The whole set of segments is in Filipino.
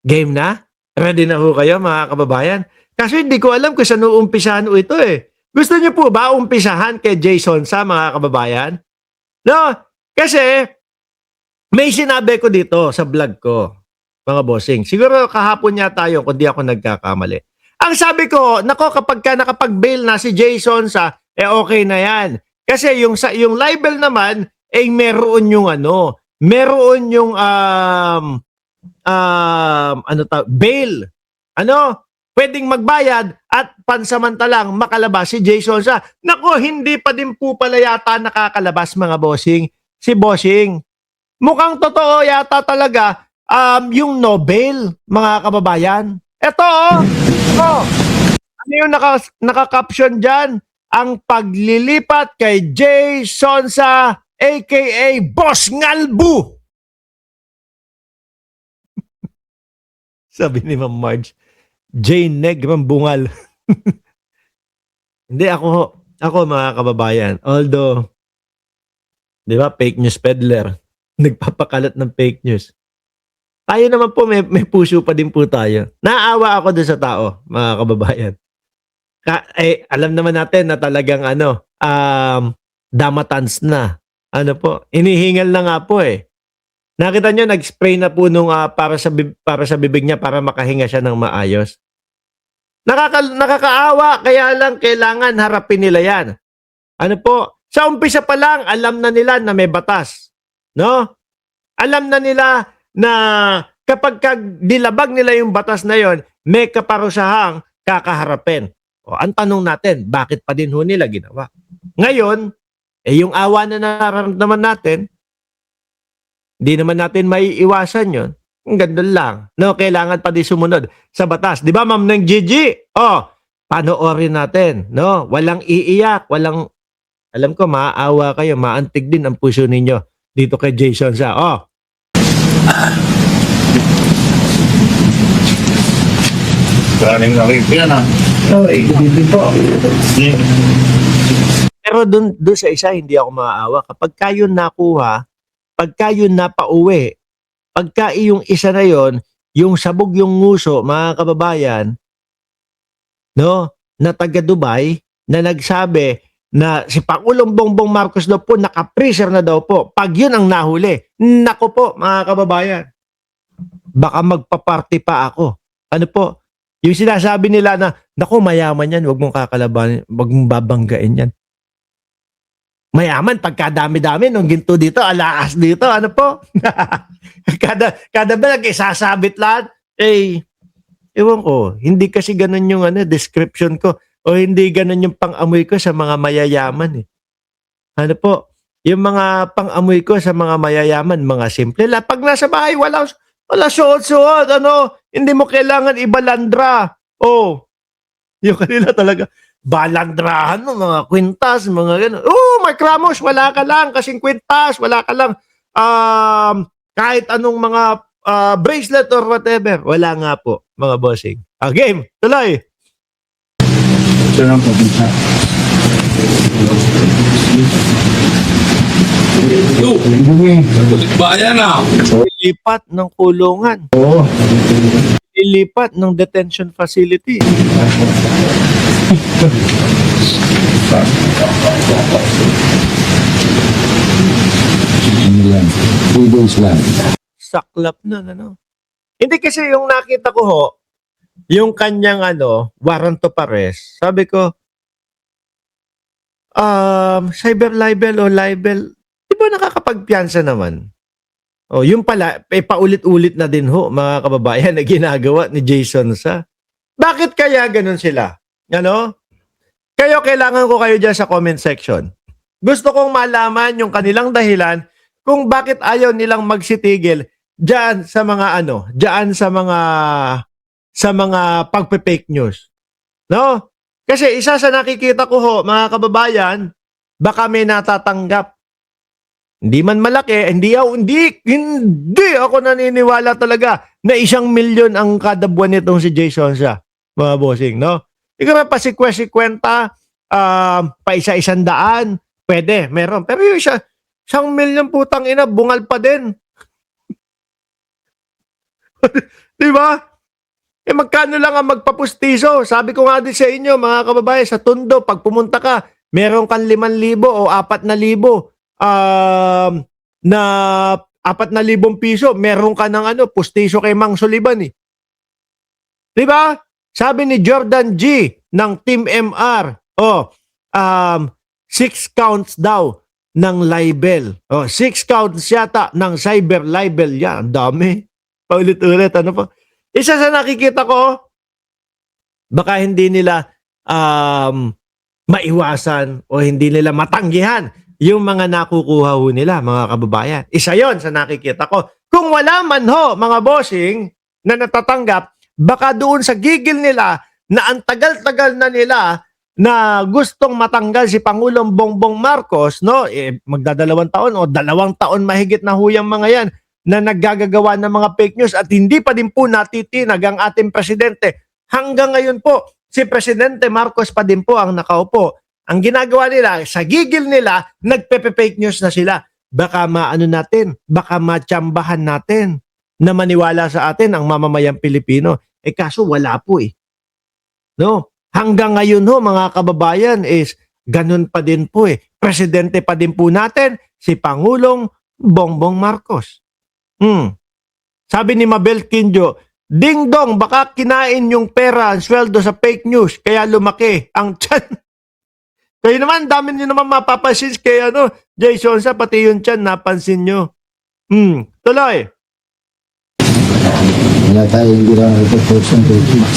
Game na? Ready na ho kayo mga kababayan? Kasi hindi ko alam kung saan uumpisahan ho ito eh. Gusto niyo po ba umpisahan kay Jason sa mga kababayan? No? Kasi may sinabi ko dito sa vlog ko, mga bossing. Siguro kahapon yata yun, kung di ako nagkakamali. Ang sabi ko, nako kapag ka nakapag-bail na si Jason sa, okay na yan. Kasi yung libel naman, meron yung meron yung bail. Pwedeng magbayad at pansamantalang makalabas si Jason sa. Nako, hindi pa din po pala yata nakakalabas mga bossing. Si bossing. Mukhang totoo yata talaga yung Nobel, mga kababayan. Ito, oh. Ano yung naka-caption dyan? Ang paglilipat kay Jason sa aka Boss Ngalbu. Sabi ni Ma'am Marge, Jane Negrang Bungal. Hindi, ako mga kababayan, although, di ba, fake news peddler, nagpapakalat ng fake news. Tayo naman po, may puso pa din po tayo. Naawa ako doon sa tao, mga kababayan. Alam naman natin na talagang damatans na. Inihingal na nga po eh. Nakita nyo, nag-spray na po nung para sa bibig niya para makahinga siya ng maayos. Nakakaawa, kaya lang kailangan harapin nila yan. Sa umpisa pa lang, alam na nila na may batas. No? Alam na nila na kapag dilabag nila yung batas na yon, may kaparusahang kakaharapin. Ang tanong natin, bakit pa din ho nila ginawa? Ngayon, yung awa na nararamdaman natin, hindi naman natin maiiwasan yon. Ang ganda lang. No, kailangan pa din sumunod sa batas. Di ba, Ma'am Neng Gigi? Panoorin natin. No? Walang iiyak, walang, alam ko, maaawa kayo, maantig din ang puso ninyo dito kay Jason sa. Galing nakikita na. Hindi po. Pero dun sa isa, hindi ako maaawa. Kapag kayo nakuha, pagka yun napauwi, pagka yung isa na yon, yung sabog yung nguso, mga kababayan, no, na taga Dubai, na nagsabi na si Pangulong Bongbong Marcos daw po, naka-freezer na daw po. Pag yun ang nahuli, nako po, mga kababayan, baka magpa-party pa ako. Yung sinasabi nila na, nako, mayaman yan, wag mong kakalabanin, wag mong babanggain yan. Mayaman, pagkadami-dami, nung ginto dito, alaas dito, kada ba nag-isasabit lahat? Ewan ko, hindi kasi ganun yung description ko, o hindi ganun yung pang-amoy ko sa mga mayayaman. Yung mga pang-amoy ko sa mga mayayaman, mga simple lang. Pag nasa bahay, wala suot-suot, hindi mo kailangan ibalandra. Yung kanila talaga, balandrahan mo, mga kwintas, mga gano'n. Mark Ramos, wala ka lang, kasing kwintas, wala ka lang, kahit anong mga bracelet or whatever. Wala nga po, mga bossing. Game, tuloy. Ito lang po. Bayan na. Lilipat ng kulungan. Lilipat ng detention facility. Saklap na, Hindi kasi yung nakita ko ho, yung kanyang warrant of arrest, sabi ko, cyber libel o libel, di ba nakakapagpiyansa naman? Yung pala, paulit-ulit na din ho, mga kababayan, na ginagawa ni Jason sa. Bakit kaya ganun sila? Kayo, kailangan ko kayo dyan sa comment section. Gusto kong malaman yung kanilang dahilan kung bakit ayaw nilang magsitigil dyan sa mga dyan sa mga pagpe-fake news. No? Kasi isa sa nakikita ko ho, mga kababayan, baka may natatanggap. Hindi man malaki, hindi ako naniniwala talaga na 1 milyon ang kada buwan nitong si Jason siya, mga bossing, no? Ikaw pa si kwenta, pa isa-100, pwede, meron. Pero yung 1 milyon putang ina, bungal pa din. Di ba? Eh magkano lang ang magpapustiso? Sabi ko nga din sa inyo, mga kababayan, sa Tondo, pag pumunta ka, meron kang 5,000 o 4,000 na 4,000 piso, meron ka ng pustiso kay Mang Soliban eh. Di ba? Sabi ni Jordan G ng Team MR, 6 counts daw ng libel. 6 counts yata ng cyber libel. Yan, ang dami. Paulit-ulit, ano pa? Isa sa nakikita ko, baka hindi nila maiwasan o hindi nila matanggihan yung mga nakukuha ho nila, mga kababayan. Isa yon sa nakikita ko. Kung wala man ho, mga bossing, na natatanggap, baka doon sa gigil nila na ang tagal-tagal na nila na gustong matanggal si Pangulong Bongbong Marcos, no? Magdadalawang taon o 2 taon mahigit na huyang mga yan na naggagawa ng mga fake news at hindi pa din po natitinag ang ating presidente. Hanggang ngayon po, si Presidente Marcos pa din po ang nakaupo. Ang ginagawa nila, sa gigil nila, nagpe-fake news na sila. Baka maano natin, baka matsambahan natin na maniwala sa atin ang mamamayang Pilipino. Kaso wala po eh. No? Hanggang ngayon ho, mga kababayan, is ganun pa din po eh. Presidente pa din po natin, si Pangulong Bongbong Marcos. Sabi ni Mabel Quinjo, ding dong, baka kinain yung pera, ang sweldo sa fake news, kaya lumaki ang tiyan. Kayo naman, dami nyo naman mapapansin kay Jason sa pati yung tiyan, napansin nyo. Tuloy. Wala tayo, hindi lang ito-person.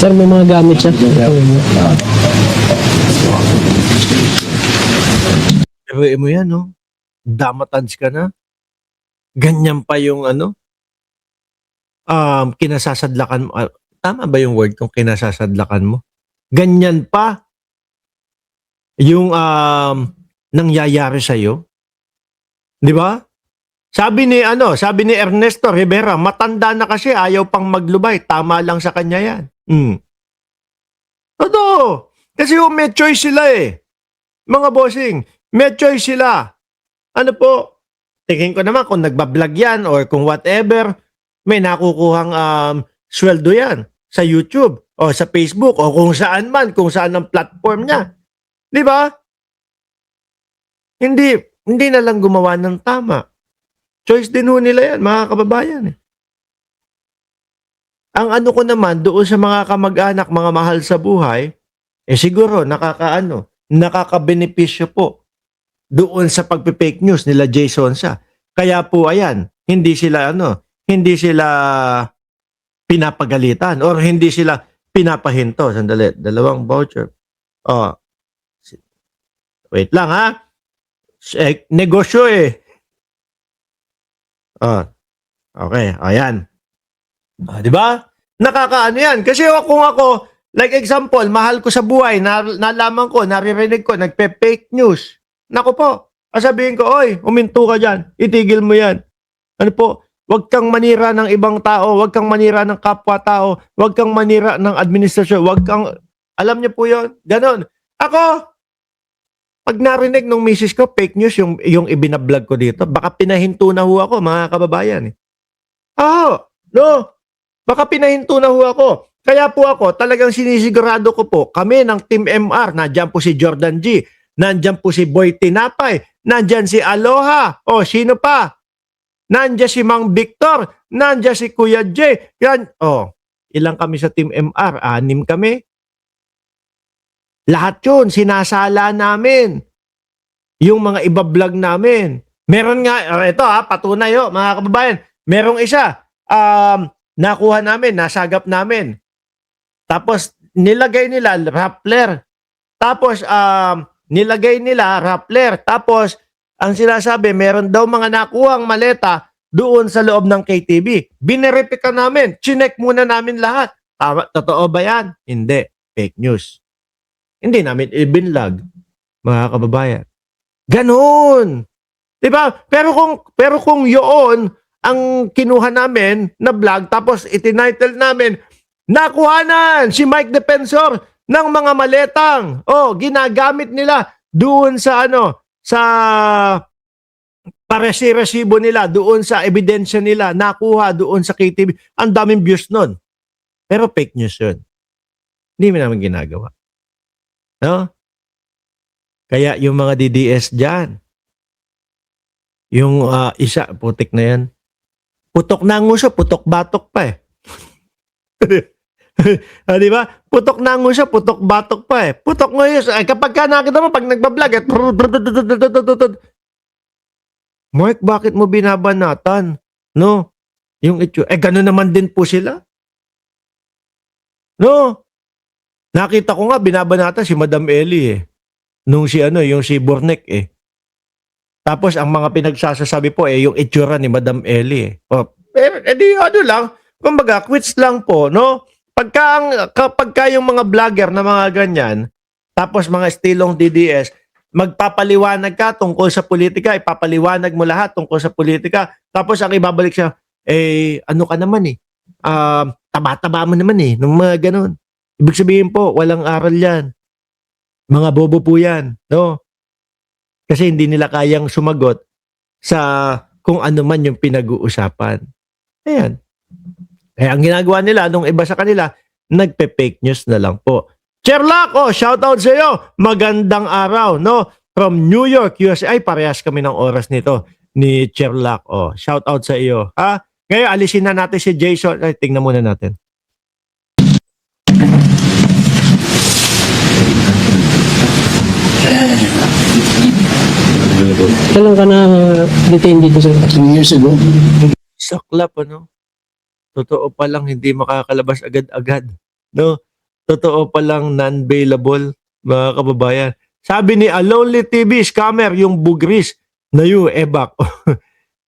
Sir, may mga gamit siya. Eroe mo yan, no? Damatans ka na. Ganyan pa yung kinasasadlakan mo. Tama ba yung word kung kinasasadlakan mo? Ganyan pa yung nangyayari sa'yo. Di ba? Sabi ni Ernesto Rivera, matanda na kasi, ayaw pang maglubay. Tama lang sa kanya yan. Totoo. Kasi may choice sila eh. Mga bossing, may choice sila. Ano po? Tingin ko naman kung nagbablog yan or kung whatever, may nakukuhang sweldo yan sa YouTube o sa Facebook o kung saan man, kung saan ang platform niya. Di ba? Hindi na lang gumawa ng tama. Choice din ho nila yan, mga kababayan. Ang ko naman, doon sa mga kamag-anak, mga mahal sa buhay, siguro nakakabenepisyo po doon sa pagpe-fake news nila Jason sa. Kaya po ayan, hindi sila pinapagalitan or hindi sila pinapahinto. Sandali, 2 voucher. Wait lang ha. Negosyo eh. Okay, ayan. Di ba? Nakakaano yan. Kasi kung ako, like example, mahal ko sa buhay, nalaman ko, naririnig ko, nagpe-fake news. Naku po, sabihin ko, oy, uminto ka dyan, itigil mo yan. Ano po, huwag kang manira ng ibang tao, huwag kang manira ng kapwa-tao, huwag kang manira ng administrasyon, alam niyo po yun, ganon. Ako, pag narinig nung misis ko, fake news yung ibinablog ko dito, baka pinahinto na ho ako, mga kababayan. No, baka pinahinto na ho ako. Kaya po ako, talagang sinisigurado ko po, kami ng Team MR, nandiyan po si Jordan G, nandiyan po si Boy Tinapay, nandiyan si Aloha, sino pa? Nandiyan si Mang Victor, nandiyan si Kuya J. Yan, ilang kami sa Team MR? 6 kami. Lahat yun, sinasala namin. Yung mga iba-vlog namin. Meron nga, ito patunay mga kababayan. Merong isa, nakuha namin, nasagap namin. Tapos, nilagay nila Rappler. Tapos, Tapos, ang sinasabi, meron daw mga nakuhang maleta doon sa loob ng KTV. Bineripika namin. Chinek muna namin lahat. Totoo ba yan? Hindi. Fake news. Hindi namin ibinlog, mga kababayan. Ganon. Diba? Pero kung yun ang kinuha namin na vlog, tapos itinitle namin, nakuhanan si Mike Defensor ng mga maletang. Ginagamit nila doon sa sa paresi-resibo nila, doon sa ebidensya nila, nakuha doon sa KTV. Ang daming views nun. Pero fake news yun. Hindi mo namin ginagawa. No? Kaya yung mga DDS dyan, yung isa, putik na yan, putok na ang uso, putok batok pa eh. Di ba? Putok na ang uso, putok batok pa eh. Putok nga yun. Ay, kapag ka nakita mo, pag nagbablog, Mark, bakit mo binabanatan? No? Yung itsura. Gano'n naman din po sila. No? Nakita ko nga, binabanatan si Madam Ellie eh. Nung yung si Burnek eh. Tapos ang mga pinagsasasabi po yung itsura ni Madam Ellie eh. Di lang, kumbaga, quits lang po, no? Kapagka yung mga vlogger na mga ganyan, tapos mga estilong DDS, magpapaliwanag ka tungkol sa politika, ipapaliwanag mo lahat tungkol sa politika, tapos ang ibabalik siya, ano ka naman eh, taba-taba mo naman eh, nung mga ganun. Ibig sabihin po, walang aral yan. Mga bobo po yan, no? Kasi hindi nila kayang sumagot sa kung ano man yung pinag-uusapan. Ayan. Eh, ang ginagawa nila, nung iba sa kanila, nagpe-fake news na lang po. Cherlock, shoutout sa iyo. Magandang araw, no? From New York, USA. Ay, parehas kami ng oras nito ni Cherlock. Shoutout sa iyo. Ha? Ngayon, alisin na natin si Jason. Ay, tingnan muna natin. Kailan ka na detain dito sir? 3 years ago. Saklap, ano? Totoo pa lang hindi makakalabas agad-agad. No? Totoo pa lang non-bailable, mga kababayan. Sabi ni A Lonely TV Scammer, yung bugris na yung ebak.